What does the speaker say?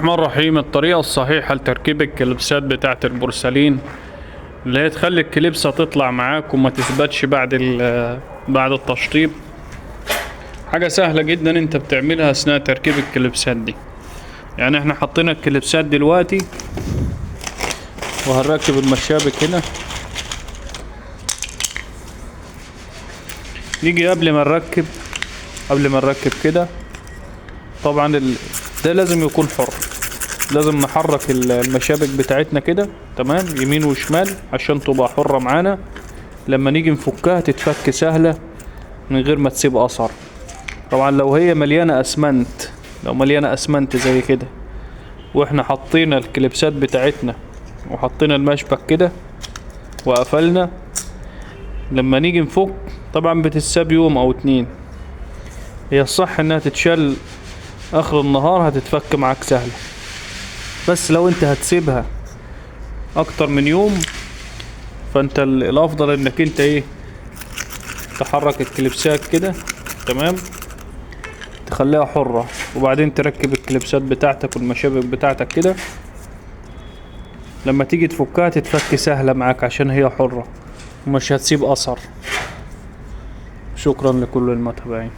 الرحمن الرحيم. الطريقة الصحيحة لتركيب الكليبسات بتاعة البورسلين اللي هي تخلي الكليبسة تطلع معاك وما تثبتش بعد التشطيب. حاجة سهلة جدا انت بتعملها اثناء تركيب الكليبسات دي. يعني احنا حطينا الكليبسات دلوقتي وهنركب المشابك هنا. نيجي قبل ما نركب كده، طبعا ده لازم يكون حر. لازم نحرك المشابك بتاعتنا كده تمام يمين وشمال عشان تبقى حرة معانا. لما نيجي نفكها تتفك سهلة من غير ما تسيب اثر. طبعا لو هي مليانة اسمنت زي كده واحنا حطينا الكليبسات بتاعتنا وحطينا المشبك كده وقفلنا، لما نيجي نفك طبعا بتتساب يوم او 2. هي الصح انها تتشال اخر النهار هتتفك معاك سهلة، بس لو انت هتسيبها اكتر من يوم فانت الافضل انك انت تحرك الكليبسات كده تمام، تخليها حرة، وبعدين تركب الكليبسات بتاعتك والمشابك بتاعتك كده. لما تيجي تفكها تتفك سهلة معاك عشان هي حرة ومش هتسيب اثر. شكرا لكل المتابعين.